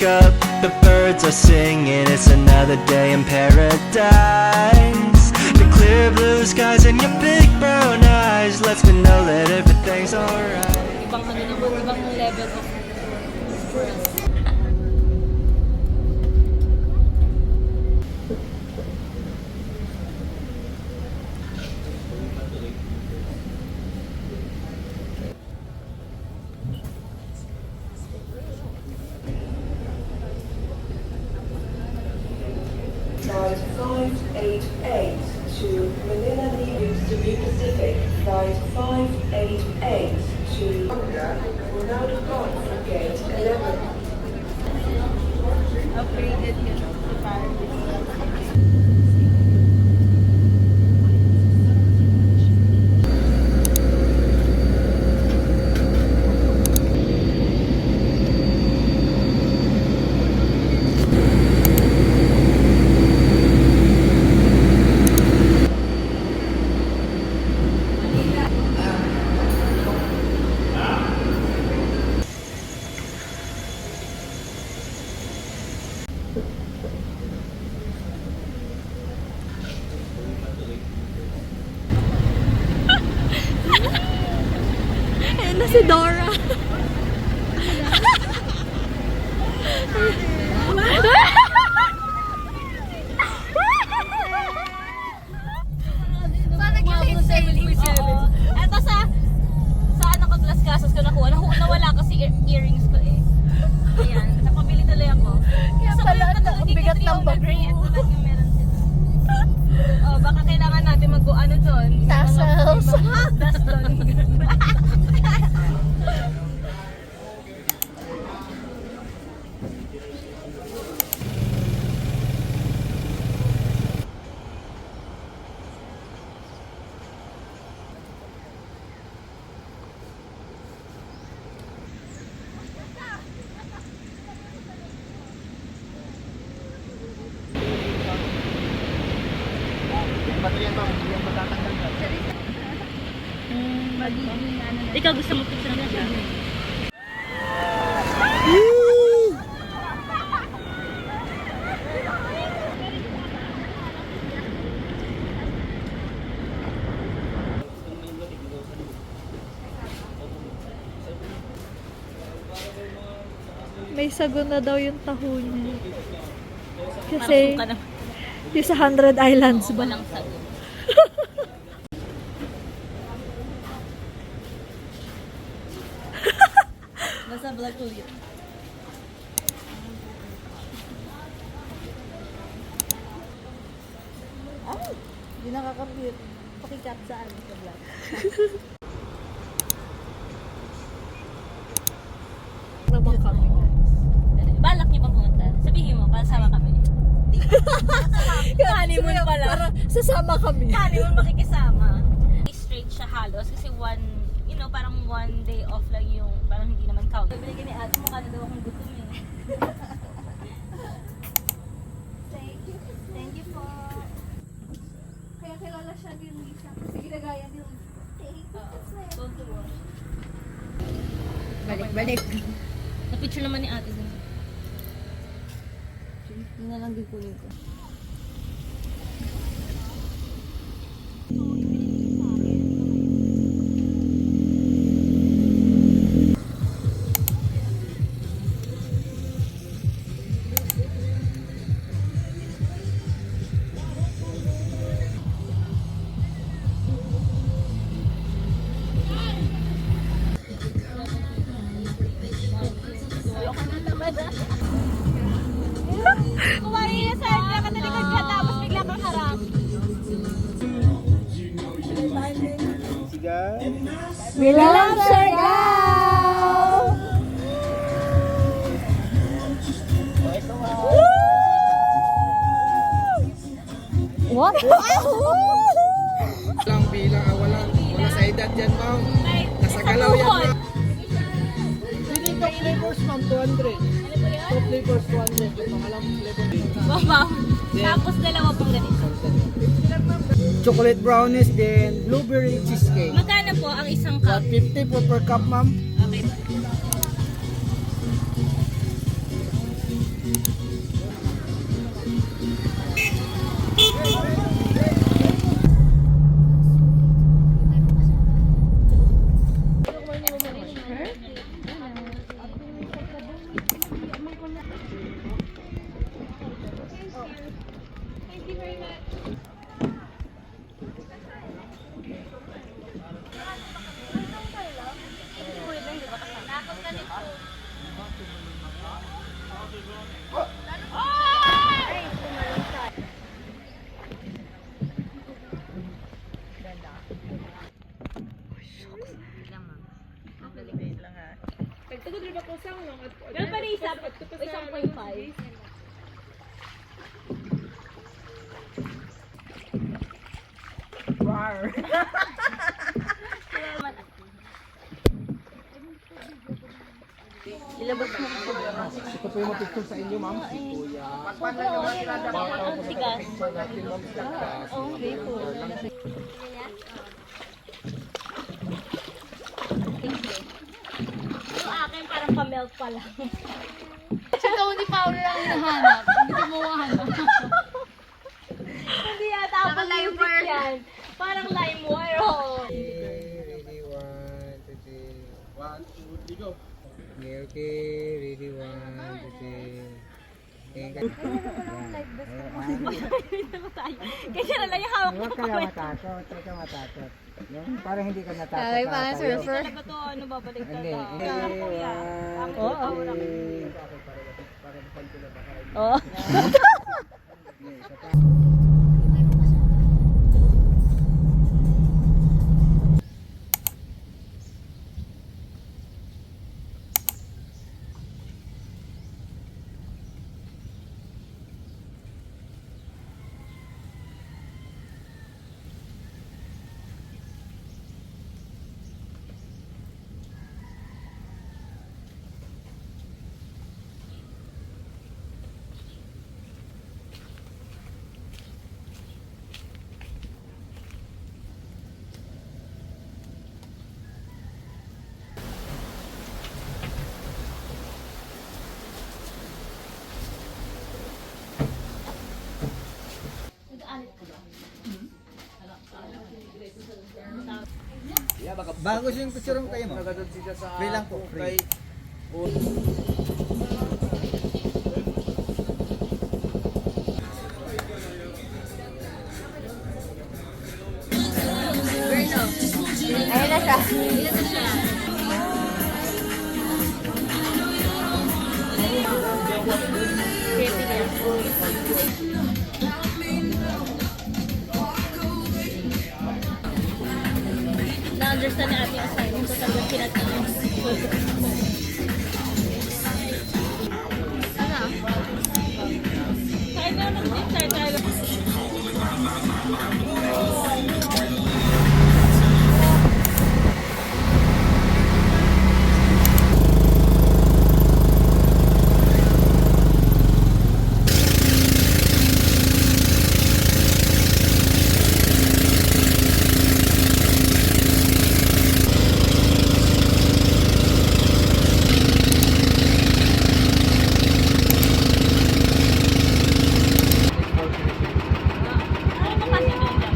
wake up, the birds are singing. It's another day in paradise. The clear blue skies and your big brown eyes lets me know that everything's alright. Ibang ano naman, ibang level of stress. Flight 588 to Manila leaving Cebu Pacific. Flight 588 to Tonga will now depart from gate 11. Upgraded ka to Paris. Ayan na si Dora. Eto sa ano ko, Las Casas ko nakuha. Nawala kasi earrings ko eh. Ayan, napabili tuloy ako. Kaya pala, ang bigat ng bag mo. Ito lang yung meron sila. Oh, baka kailangan natin mag-ano doon. Tassels. Dust doon. Ikaw gusto mo picture na siya? May sagon na daw yung taho niya. Kasi, Parang naman. yung sa 100 Islands ba? Walang sagot. Nasa vlog ulit. Ay, hindi nakakapit. Pakikat saan sa vlog. Naman kami. Balak niyo bang pumunta? Sabihin mo, kasama kami. Honeymoon pala. Para sasama kami. Honeymoon makikisama. Straight siya halos kasi parang one day off lang yung parang hindi naman count. Binigyan ni ate, mukha na daw akong gutom eh. Thank you po. Kaya kilala siya ni Lisa kasi ginagaya ni Lisa. Go to wash. Balik-balik. Na-picture naman ni ate din. Yun na lang din kunin ko. Kumain na sir, nakatalikod ka tapos bigla kang harap. Bilang Siargao! What? Wala sa edad yan, ma'am. Nasa galaw yan, ma'am. Hindi top flavors, ma'am, 200. Top flavors, 200. Yung pangalang flavor dito. Wow. Tapos dalawa pong ganito. Chocolate brownies, then blueberry cheesecake. Magkano po ang isang cup? 50 po per cup, ma'am. Okay. you very much. Nakot ka nito. Pagtagod rin ako sa mga Pero pa rin isang 1.5. Ilabas mo ko. Ito po yung picture sa inyo, ma'am. Kuya. Ang tigas. Okay po. Yung akin parang pa-melt pa lang. Si Tony Paolo lang hinahanap. Hindi ko mawahanap. Hindi yata ako music yan. Parang LimeWire. Oh. Ready, 1, 2, 3. 1, 2, 3, go. Okay, ready, 1, 2, 3. Kasi na lang yung hawak Huwag ko. ka lang matakot, huwag ka matakot. Yung, parang hindi ka natakot. Ay, mga tayo. surfer. Talaga to, ano babalik ka Hindi, ka. hindi. Oo. Oo. Oo. Bago yung picture mo kayo mo. Free lang po, free. Ayun na siya. Na-understand ni ate yung assignment ko talagang kinatapos. Kahit na mag-tip tayo. Ano ba kasi doon?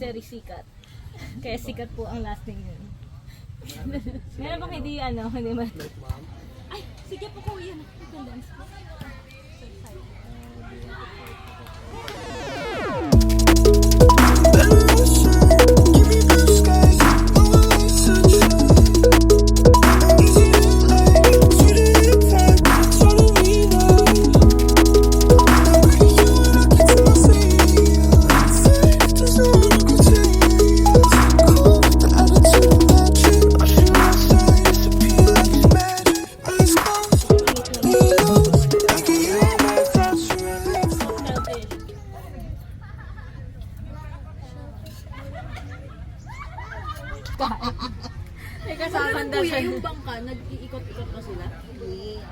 Series sikat. Kaya sikat po ang last name yun. Meron bang hindi hindi man. Ay, sige po kuya. Dance po. May kasama na siya. Yung bangka, nag-iikot-ikot na sila? Hindi.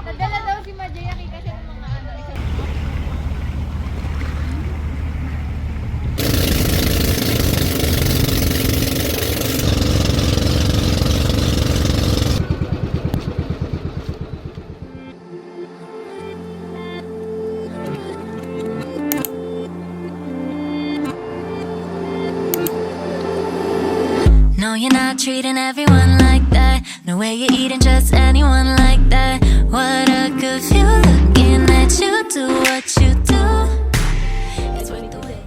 Nadala daw si Majayaki kasi ng mga isang No, you're not treating everyone like that. No way you're eating just anyone like that. What a good view, looking at you do what you do. It's worth the wait.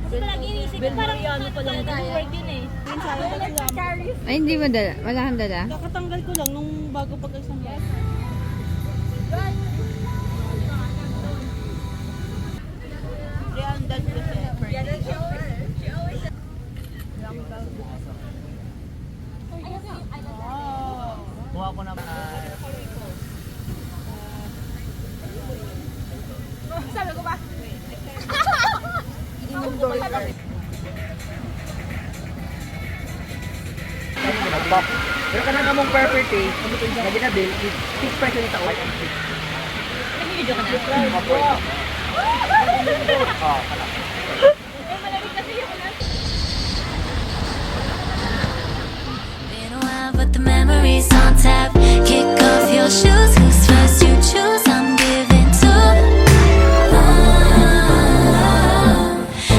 Palagi inisip ko parang work yun eh. Ay, hindi mo dala. Wala kang dala? Kakatanggal ko lang nung bago pag-isang yan. Kuha ko naman. sabi ko ba? Pero kanang among perfect eh, lagi na bill, fix price ulit ako. Nag-video ka na? Been a while, but the memories on tap. Kick off your shoes, who's first you choose? I'm giving to.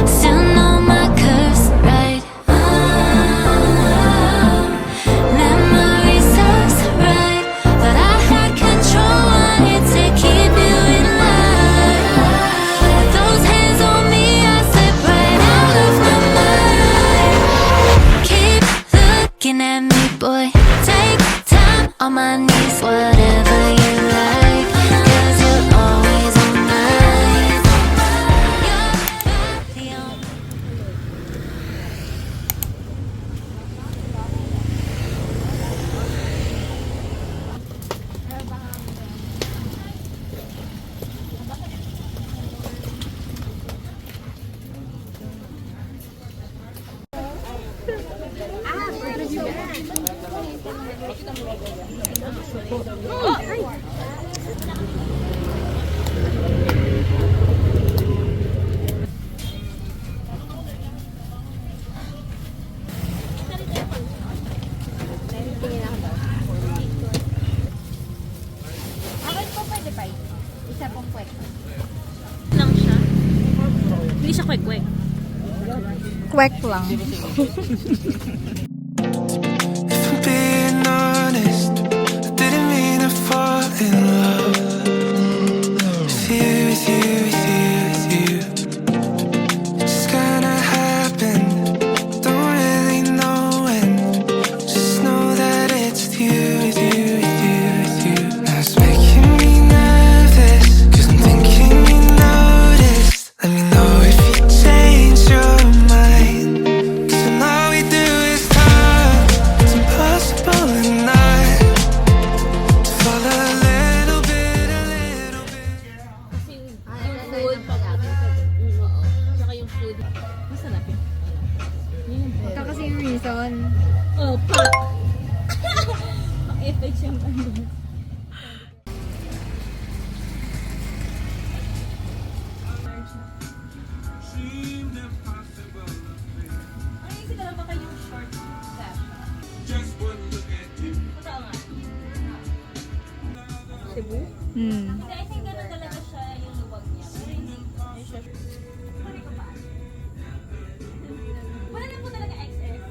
Still know my curves, right? Memory serves right, but I had control. Wanted to keep you in line. With those hands on me, I slip right out of my mind. Keep looking at me, boy. Take time on my knees, whatever you like. 'Cause you're always on mine. You're the only. Akin po pwede pa. Isa pong kwek. Lang siya. Hindi siya kwek-kwek. Kwek lang. Being honest, I didn't mean to fall in love with you, with you, with you, with you. Just kinda happened, don't really know when. Just know that it's with you, with you, with you, with you. Now it's making me nervous, 'cause I'm thinking you noticed. Let me know if you change your mind, 'cause when all we do is talk, it's impossible not to fall a little bit, a little bit. Kasi yung food, oo. Saka yung food. Masarap yun. Ito kasi yung reason. Oh, pot! Effect siyang Just one look at you. Kasi I think ganun talaga siya yung luwag niya. Pero hindi siya. Sorry ko pa. Wala na po talaga XS.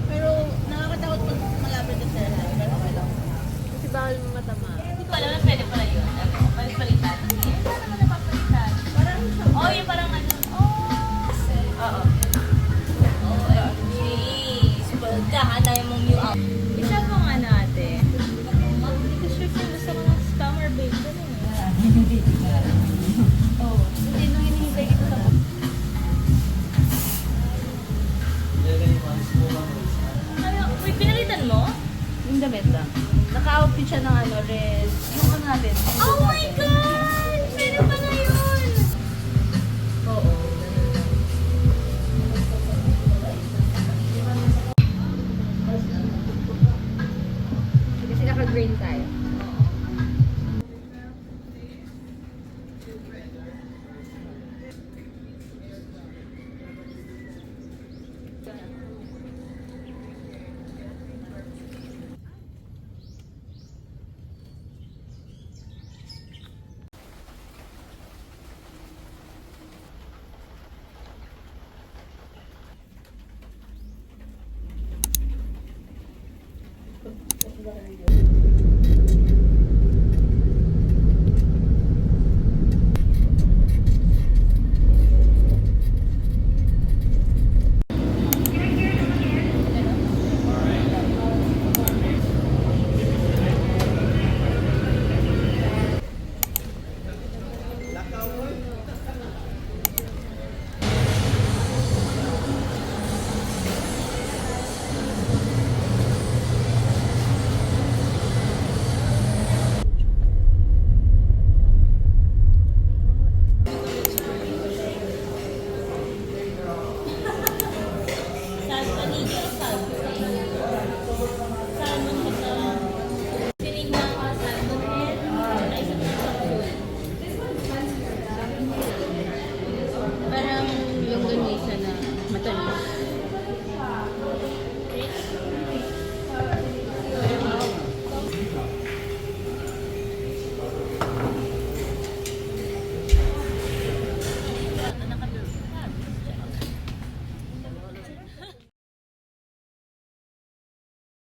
Pero nakakatakot pag malapit na sila. Pero okay lang. Kasi bawal mo matama. Hindi ko alam na pwede pala yun. Palitan. Hindi naman napapalitan. Parang oh, yung parang ano. Oo. OMG. Spoiled ka. Hanay mong new out. Isa pang ano ate. Hindi ko sure kung gusto ko ng scammer babe. Oh, hindi nung hinihintay kita sa wait, pinalitan mo? Yung damit lang. Naka-outfit siya ng ano, red. Yung ano natin. Oh,